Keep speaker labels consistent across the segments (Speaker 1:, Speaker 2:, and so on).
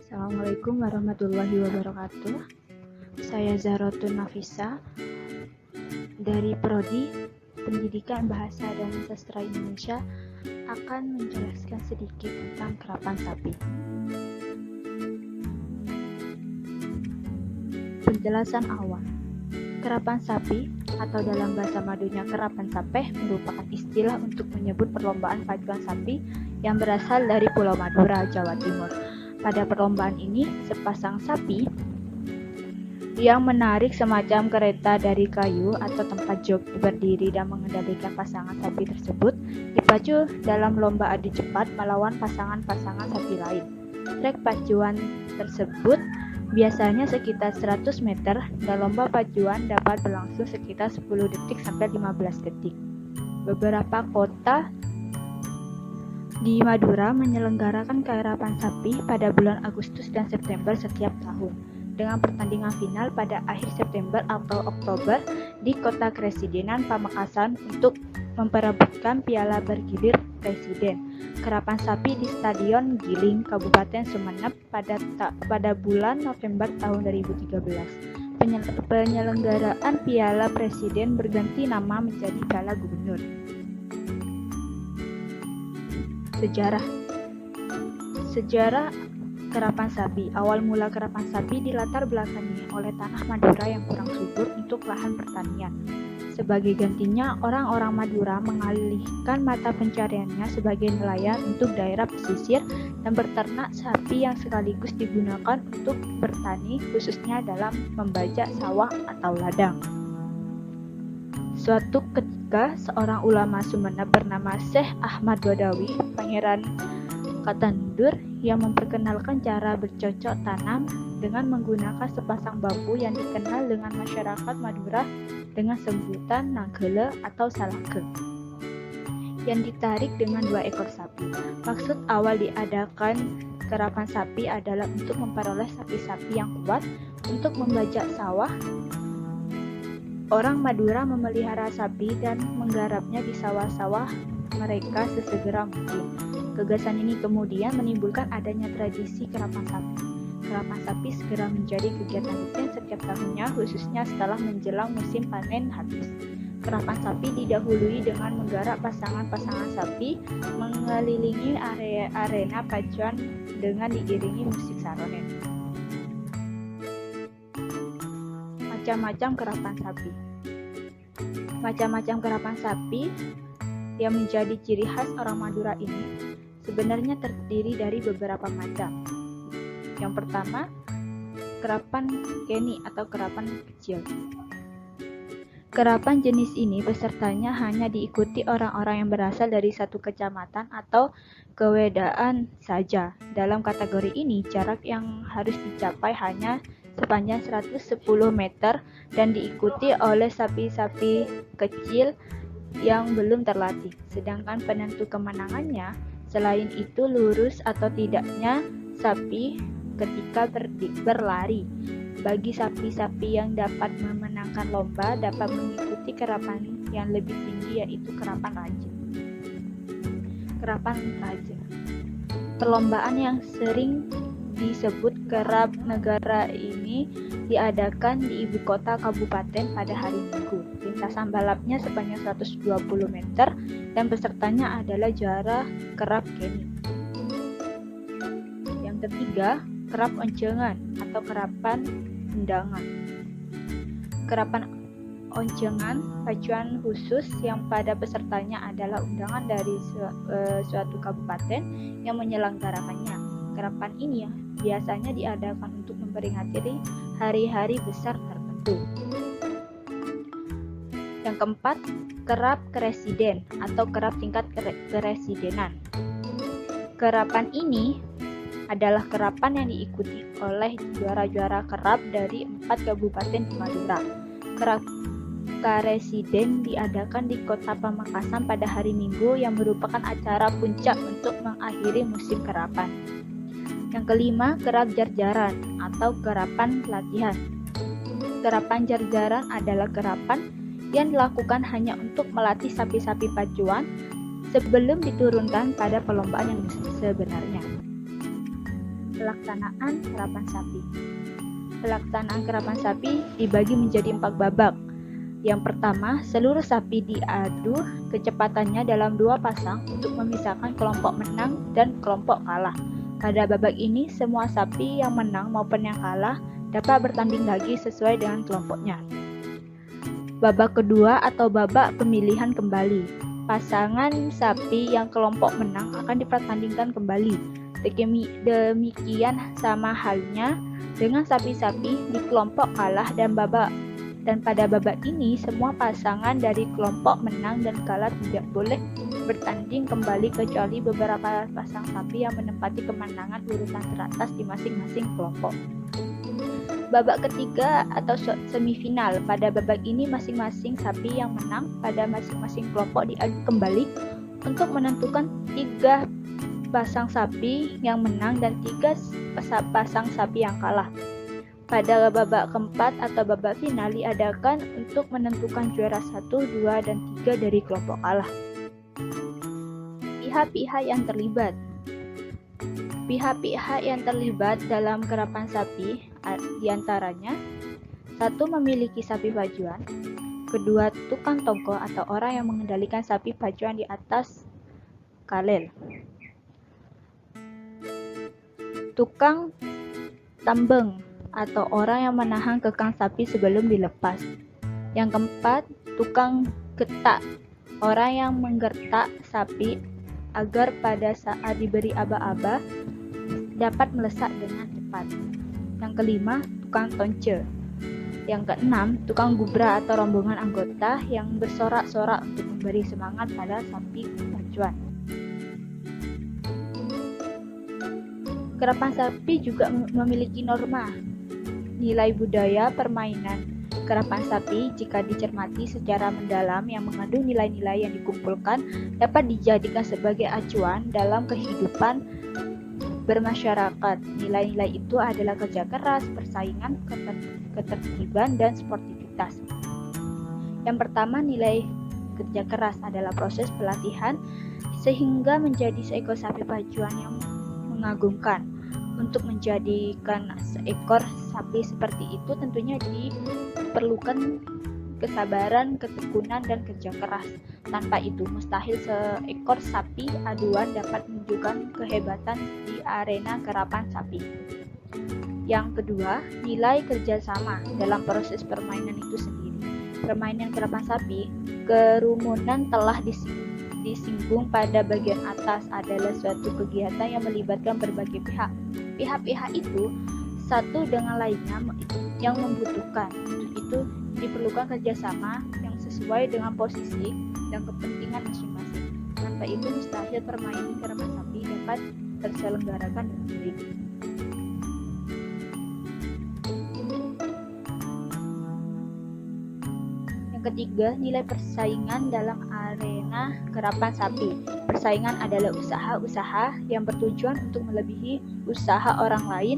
Speaker 1: Assalamualaikum warahmatullahi wabarakatuh. Saya Zahratun Nafisa dari Prodi Pendidikan Bahasa dan Sastra Indonesia akan menjelaskan sedikit tentang kerapan sapi. Penjelasan awal. Kerapan sapi atau dalam bahasa Madunya kerapan sapeh merupakan istilah untuk menyebut perlombaan pacuan sapi yang berasal dari Pulau Madura, Jawa Timur. Pada perlombaan ini, sepasang sapi yang menarik semacam kereta dari kayu atau tempat joki berdiri dan mengendalikan pasangan sapi tersebut dipacu dalam lomba adu cepat melawan pasangan-pasangan sapi lain. Trek pacuan tersebut biasanya sekitar 100 meter dan lomba pacuan dapat berlangsung sekitar 10 detik sampai 15 detik. Beberapa kota di Madura menyelenggarakan kerapan sapi pada bulan Agustus dan September setiap tahun, dengan pertandingan final pada akhir September atau Oktober di Kota Kresidenan Pamekasan untuk memperebutkan piala bergilir Presiden. Kerapan sapi di Stadion Giling, Kabupaten Sumeneb pada bulan November tahun 2013. Penyelenggaraan Piala Presiden berganti nama menjadi Piala Gubernur. Sejarah kerapan sapi. Awal mula kerapan sapi dilatar belakangi oleh tanah Madura yang kurang subur untuk lahan pertanian. Sebagai gantinya, orang-orang Madura mengalihkan mata pencariannya sebagai nelayan untuk daerah pesisir dan berternak sapi yang sekaligus digunakan untuk bertani, khususnya dalam membajak sawah atau ladang. Suatu ketika, seorang ulama Sumeneb bernama Syekh Ahmad Badawi, Pangeran Katandur, yang memperkenalkan cara bercocok tanam dengan menggunakan sepasang bambu yang dikenal dengan masyarakat Madura dengan sebutan nagele atau salake, yang ditarik dengan 2 ekor sapi. Maksud awal diadakan kerapan sapi adalah untuk memperoleh sapi-sapi yang kuat untuk membajak sawah. Orang Madura memelihara sapi dan menggarapnya di sawah-sawah mereka sesegera mungkin. Gagasan ini kemudian menimbulkan adanya tradisi kerapan sapi. Kerapan sapi segera menjadi kegiatan rutin setiap tahunnya, khususnya setelah menjelang musim panen habis. Kerapan sapi didahului dengan menggarap pasangan-pasangan sapi mengelilingi arena pacuan dengan diiringi musik saronen. Macam-macam kerapan sapi. Macam-macam kerapan sapi yang menjadi ciri khas orang Madura ini sebenarnya terdiri dari beberapa macam. Yang pertama, kerapan keni atau kerapan kecil. Kerapan jenis ini pesertanya hanya diikuti orang-orang yang berasal dari satu kecamatan atau kewedaan saja. Dalam kategori ini, jarak yang harus dicapai hanya sepanjang 110 meter dan diikuti oleh sapi-sapi kecil yang belum terlatih. Sedangkan penentu kemenangannya selain itu lurus atau tidaknya sapi ketika berlari. Bagi sapi-sapi yang dapat memenangkan lomba dapat mengikuti kerapan yang lebih tinggi, yaitu kerapan raja. Kerapan raja. Perlombaan yang sering disebut kerap negara ini diadakan di ibu kota kabupaten pada hari Minggu. Lintasan balapnya sepanjang 120 meter dan pesertanya adalah juara kerap keni. Yang ketiga, kerap oncengan atau kerapan undangan. Kerapan oncengan pacuan khusus yang pada pesertanya adalah undangan dari suatu kabupaten yang menyelenggarakannya. Kerapan ini biasanya diadakan untuk memperingati hari-hari besar tertentu. Yang keempat, kerap keresiden atau kerap tingkat keresidenan. Kerapan ini adalah kerapan yang diikuti oleh juara-juara kerap dari 4 kabupaten di Madura. Kerap Karesiden diadakan di Kota Pamekasan pada hari Minggu yang merupakan acara puncak untuk mengakhiri musim kerapan. Yang kelima, kerap jarjaran atau kerapan pelatihan. Kerapan jarjaran adalah kerapan yang dilakukan hanya untuk melatih sapi-sapi pacuan sebelum diturunkan pada perlombaan yang sebenarnya. Pelaksanaan kerapan sapi. Pelaksanaan kerapan sapi dibagi menjadi 4 babak. Yang pertama, seluruh sapi diadu kecepatannya dalam 2 pasang untuk memisahkan kelompok menang dan kelompok kalah. Pada babak ini, semua sapi yang menang maupun yang kalah dapat bertanding lagi sesuai dengan kelompoknya. Babak kedua atau babak pemilihan kembali. Pasangan sapi yang kelompok menang akan dipertandingkan kembali. Demikian sama halnya dengan sapi-sapi di kelompok kalah dan pada babak ini semua pasangan dari kelompok menang dan kalah tidak boleh bertanding kembali kecuali beberapa pasang sapi yang menempati kemenangan urutan teratas di masing-masing kelompok. Babak ketiga atau semifinal. Pada babak ini masing-masing sapi yang menang pada masing-masing kelompok diadu kembali untuk menentukan 3 pasang sapi yang menang dan 3 pasang sapi yang kalah. Pada babak keempat atau babak final diadakan untuk menentukan juara 1, 2, dan 3 dari kelompok kalah. Pihak-pihak yang terlibat. Pihak-pihak yang terlibat dalam kerapan sapi diantaranya: 1. Memiliki sapi pacuan. 2. Tukang tongko atau orang yang mengendalikan sapi pacuan di atas kalel. Tukang tambeng atau orang yang menahan kekang sapi sebelum dilepas. Yang keempat, tukang getak, orang yang menggertak sapi agar pada saat diberi aba-aba dapat melesat dengan cepat. Yang kelima, tukang tonce. Yang keenam, tukang gubra atau rombongan anggota yang bersorak-sorak untuk memberi semangat pada sapi pacuan. Kerapan sapi juga memiliki norma. Nilai budaya permainan kerapan sapi jika dicermati secara mendalam yang mengandung nilai-nilai yang dikumpulkan dapat dijadikan sebagai acuan dalam kehidupan bermasyarakat. Nilai-nilai itu adalah kerja keras, persaingan, ketertiban, dan sportivitas. Yang pertama, nilai kerja keras adalah proses pelatihan sehingga menjadi seekor sapi pacuan yang mengagumkan. Untuk menjadikan seekor sapi seperti itu tentunya diperlukan kesabaran, ketekunan, dan kerja keras. Tanpa itu mustahil seekor sapi aduan dapat menunjukkan kehebatan di arena kerapan sapi. Yang kedua, nilai kerjasama dalam proses permainan itu sendiri. Permainan kerapan sapi, kerumunan telah disinggung pada bagian atas adalah suatu kegiatan yang melibatkan berbagai pihak. Pihak-pihak itu satu dengan lainnya yang membutuhkan. Untuk itu diperlukan kerjasama yang sesuai dengan posisi dan kepentingan masing-masing. Tanpa itu mustahil permainan kerapan sapi dapat terselenggarakan dengan baik. Yang ketiga, nilai persaingan dalam arena kerapan sapi. Persaingan adalah usaha-usaha yang bertujuan untuk melebihi usaha orang lain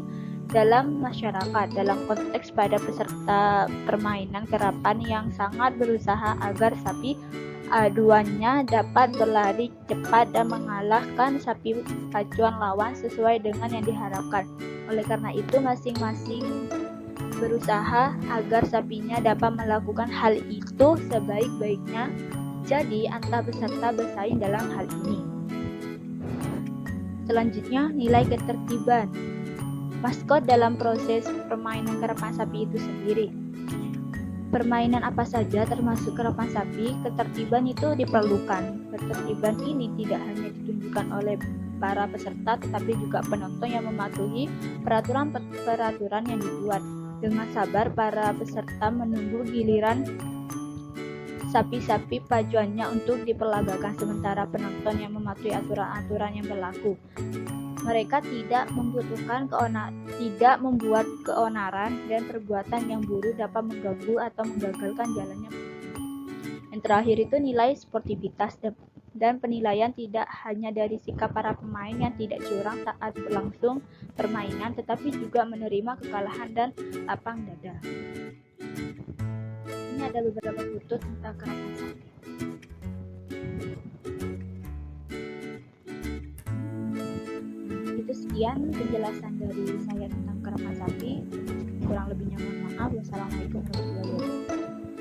Speaker 1: dalam masyarakat. Dalam konteks pada peserta permainan kerapan yang sangat berusaha agar sapi aduannya dapat berlari cepat dan mengalahkan sapi pacuan lawan sesuai dengan yang diharapkan. Oleh karena itu masing-masing berusaha agar sapinya dapat melakukan hal itu sebaik-baiknya. Jadi antar peserta bersaing dalam hal ini. Selanjutnya, nilai ketertiban. Maskot dalam proses permainan kerapan sapi itu sendiri. Permainan apa saja termasuk kerapan sapi, ketertiban itu diperlukan. Ketertiban ini tidak hanya ditunjukkan oleh para peserta tetapi juga penonton yang mematuhi peraturan-peraturan yang dibuat. Dengan sabar para peserta menunggu giliran sapi-sapi pacuannya untuk diperlagakan sementara penonton yang mematuhi aturan-aturan yang berlaku. Mereka tidak membuat keonaran dan perbuatan yang buruk dapat mengganggu atau menggagalkan jalannya. Yang terakhir itu nilai sportivitas dan penilaian tidak hanya dari sikap para pemain yang tidak curang saat berlangsung permainan tetapi juga menerima kekalahan dan lapang dada. Ini ada beberapa foto tentang kerapan sapi. Itu Sekian penjelasan dari saya tentang kerapan sapi. Kurang lebihnya mohon